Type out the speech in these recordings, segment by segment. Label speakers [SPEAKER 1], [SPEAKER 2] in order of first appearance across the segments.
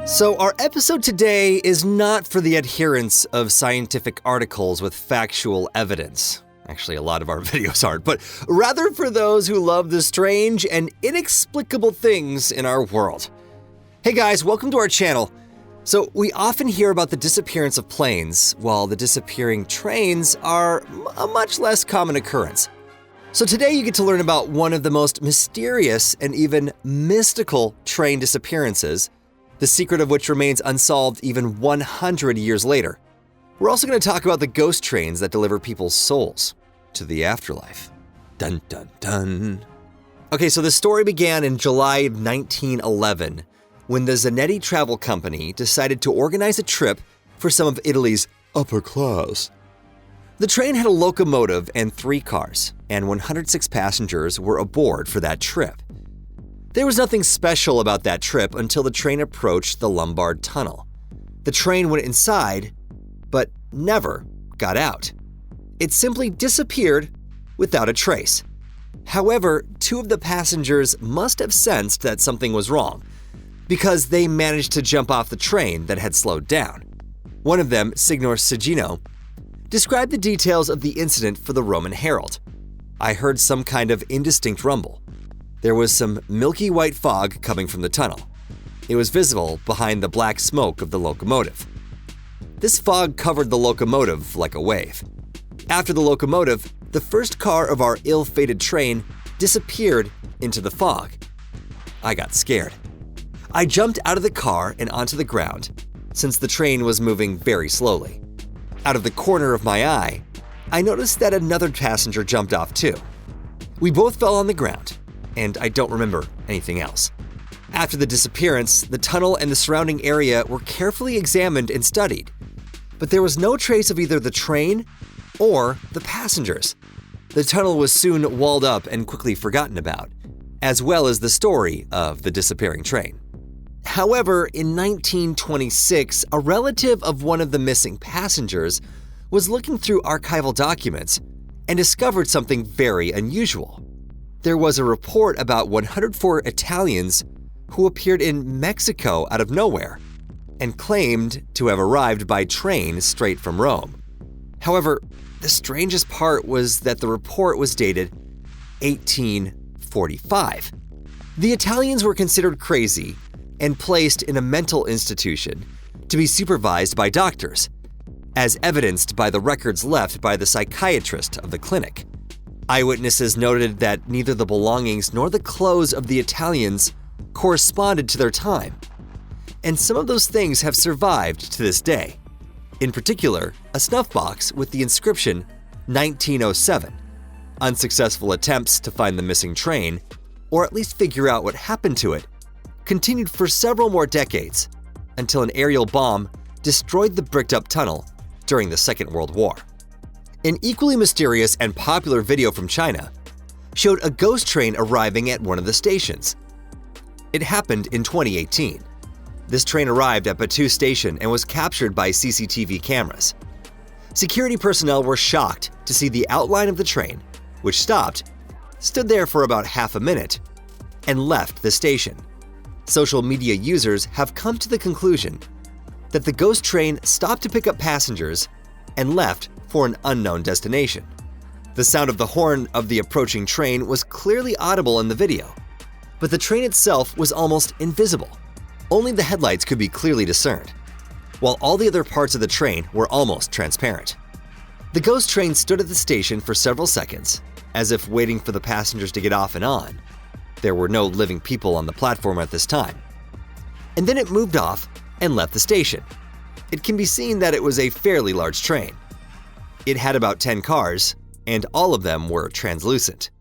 [SPEAKER 1] So our episode today is not for the adherents of scientific articles with factual evidence. Actually, a lot of our videos aren't, but rather for those who love the strange and inexplicable things in our world. Hey guys, welcome to our channel. So we often hear about the disappearance of planes, while the disappearing trains are a much less common occurrence. So today you get to learn about one of the most mysterious and even mystical train disappearances, the secret of which remains unsolved even 100 years later. We're also going to talk about the ghost trains that deliver people's souls to the afterlife. Dun dun dun. Okay, so the story began in July of 1911 when the Zanetti travel company decided to organize a trip for some of Italy's upper class. The train had a locomotive and 3 cars, and 106 passengers were aboard for that trip. There was nothing special about that trip until the train approached the Lombard Tunnel. The train went inside, but never got out. It simply disappeared without a trace. However, 2 of the passengers must have sensed that something was wrong, because they managed to jump off the train that had slowed down. One of them, Signor Segino, described the details of the incident for the Roman Herald. "I heard some kind of indistinct rumble. There was some milky white fog coming from the tunnel. It was visible behind the black smoke of the locomotive. This fog covered the locomotive like a wave. After the locomotive, the first car of our ill-fated train disappeared into the fog. I got scared. I jumped out of the car and onto the ground, since the train was moving very slowly. Out of the corner of my eye, I noticed that another passenger jumped off too. We both fell on the ground, and I don't remember anything else. After the disappearance, the tunnel and the surrounding area were carefully examined and studied, but there was no trace of either the train or the passengers. The tunnel was soon walled up and quickly forgotten about, as well as the story of the disappearing train. However, in 1926, a relative of one of the missing passengers was looking through archival documents and discovered something very unusual. There was a report about 104 Italians who appeared in Mexico out of nowhere and claimed to have arrived by train straight from Rome. However, the strangest part was that the report was dated 1845. The Italians were considered crazy and placed in a mental institution to be supervised by doctors, as evidenced by the records left by the psychiatrist of the clinic. Eyewitnesses noted that neither the belongings nor the clothes of the Italians corresponded to their time, and some of those things have survived to this day. In particular, a snuff box with the inscription 1907. Unsuccessful attempts to find the missing train, or at least figure out what happened to it, continued for several more decades until an aerial bomb destroyed the bricked-up tunnel during the Second World War. An equally mysterious and popular video from China showed a ghost train arriving at one of the stations. It happened in 2018. This train arrived at Batu Station and was captured by CCTV cameras. Security personnel were shocked to see the outline of the train, which stopped, stood there for about half a minute, and left the station. Social media users have come to the conclusion that the ghost train stopped to pick up passengers and left for an unknown destination. The sound of the horn of the approaching train was clearly audible in the video, but the train itself was almost invisible. Only the headlights could be clearly discerned, while all the other parts of the train were almost transparent. The ghost train stood at the station for several seconds, as if waiting for the passengers to get off and on. There were no living people on the platform at this time. And then it moved off and left the station. It can be seen that it was a fairly large train. It had about 10 cars, and all of them were translucent.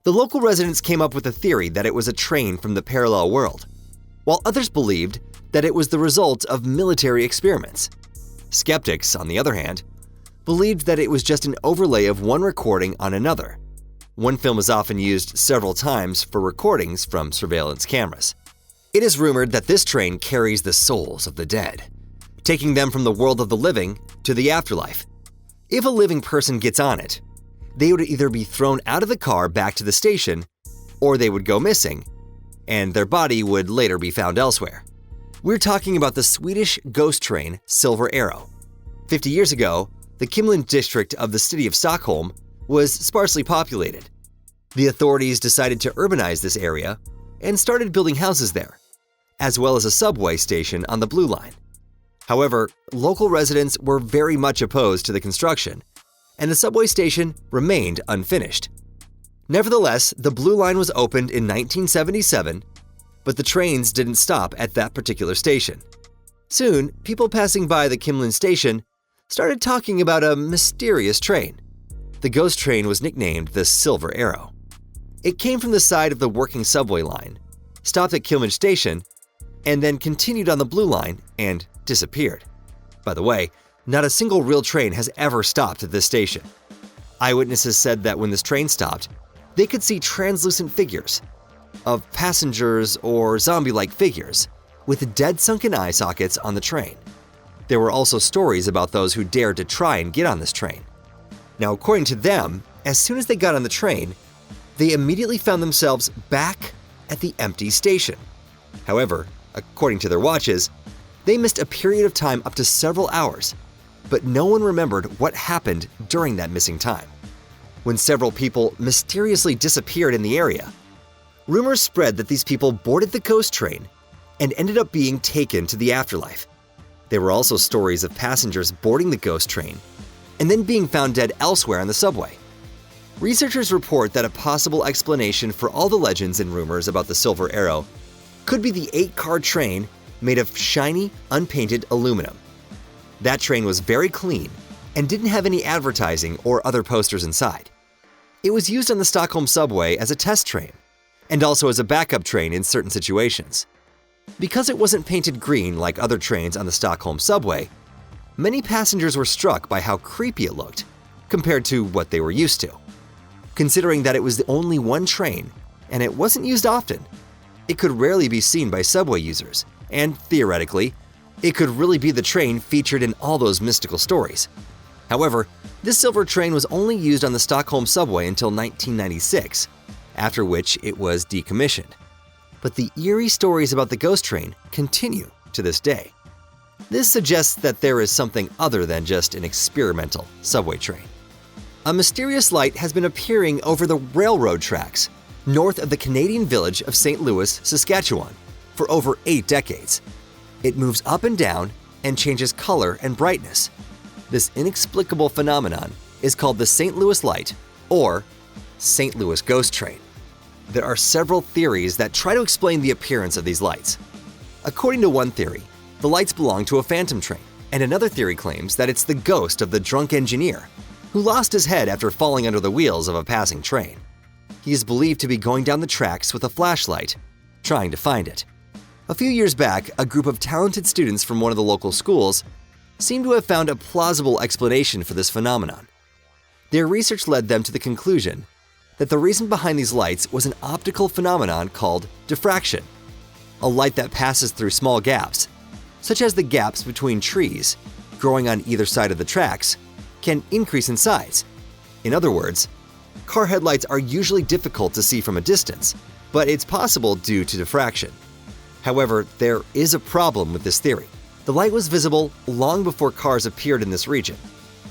[SPEAKER 1] The local residents came up with a theory that it was a train from the parallel world, while others believed that it was the result of military experiments. Skeptics, on the other hand, believed that it was just an overlay of one recording on another. One film is often used several times for recordings from surveillance cameras. It is rumored that this train carries the souls of the dead, taking them from the world of the living to the afterlife. If a living person gets on it, they would either be thrown out of the car back to the station, or they would go missing, and their body would later be found elsewhere. We're talking about the Swedish ghost train Silver Arrow. 50 years ago, the Kimlund district of the city of Stockholm was sparsely populated. The authorities decided to urbanize this area and started building houses there, as well as a subway station on the Blue Line. However, local residents were very much opposed to the construction, and the subway station remained unfinished. Nevertheless, the Blue Line was opened in 1977, but the trains didn't stop at that particular station. Soon, people passing by the Kimlund station started talking about a mysterious train. The ghost train was nicknamed the Silver Arrow. It came from the side of the working subway line, stopped at Kimlund station, and then continued on the Blue Line and disappeared. By the way, not a single real train has ever stopped at this station. Eyewitnesses said that when this train stopped, they could see translucent figures of passengers or zombie-like figures with dead sunken eye sockets on the train. There were also stories about those who dared to try and get on this train. Now, according to them, as soon as they got on the train, they immediately found themselves back at the empty station. However, according to their watches, they missed a period of time up to several hours, but no one remembered what happened during that missing time. When several people mysteriously disappeared in the area, rumors spread that these people boarded the ghost train and ended up being taken to the afterlife. There were also stories of passengers boarding the ghost train and then being found dead elsewhere on the subway. Researchers report that a possible explanation for all the legends and rumors about the Silver Arrow could be the 8-car train made of shiny, unpainted aluminum. That train was very clean and didn't have any advertising or other posters inside. It was used on the Stockholm subway as a test train and also as a backup train in certain situations. Because it wasn't painted green like other trains on the Stockholm subway, many passengers were struck by how creepy it looked compared to what they were used to. Considering that it was the only one train and it wasn't used often, it could rarely be seen by subway users, and theoretically, it could really be the train featured in all those mystical stories. However, this silver train was only used on the Stockholm subway until 1996, after which it was decommissioned. But the eerie stories about the ghost train continue to this day. This suggests that there is something other than just an experimental subway train. A mysterious light has been appearing over the railroad tracks north of the Canadian village of St. Louis, Saskatchewan, for over 8 decades. It moves up and down and changes color and brightness. This inexplicable phenomenon is called the St. Louis Light or St. Louis Ghost Train. There are several theories that try to explain the appearance of these lights. According to one theory, the lights belong to a phantom train, and another theory claims that it's the ghost of the drunk engineer who lost his head after falling under the wheels of a passing train. He is believed to be going down the tracks with a flashlight, trying to find it. A few years back, a group of talented students from one of the local schools seemed to have found a plausible explanation for this phenomenon. Their research led them to the conclusion that the reason behind these lights was an optical phenomenon called diffraction, a light that passes through small gaps, such as the gaps between trees growing on either side of the tracks, can increase in size. In other words, car headlights are usually difficult to see from a distance, but it's possible due to diffraction. However, there is a problem with this theory. The light was visible long before cars appeared in this region,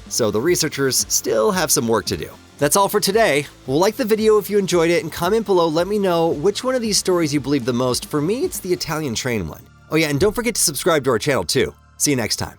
[SPEAKER 1] so the researchers still have some work to do. That's all for today. Well, like the video if you enjoyed it and comment below, let me know which one of these stories you believe the most. For me, it's the Italian train one. Oh yeah, and don't forget to subscribe to our channel too. See you next time.